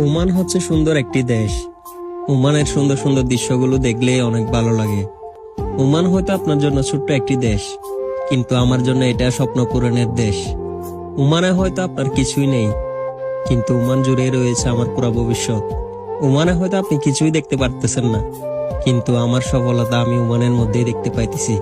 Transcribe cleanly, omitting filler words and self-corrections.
Oman হচ্ছে সুন্দর একটি দেশ। ওমানের সুন্দর সুন্দর দৃশ্যগুলো দেখলেই অনেক ভালো লাগে। ওমান হয়তো আপনার জন্য ছোট্ট একটি দেশ, কিন্তু আমার জন্য এটা স্বপ্ন পূরণের দেশ। ওমানে হয়তো আপনার কিছুই নেই, কিন্তু ওমান জুড়ে রয়েছে আমার পুরো ভবিষ্যৎ। ওমানে হয়তো আপনি কিছুই দেখতে পারতেছেন না, কিন্তু আমার সফলতা আমি ওমানের মধ্যেই দেখতে পাইতেছি।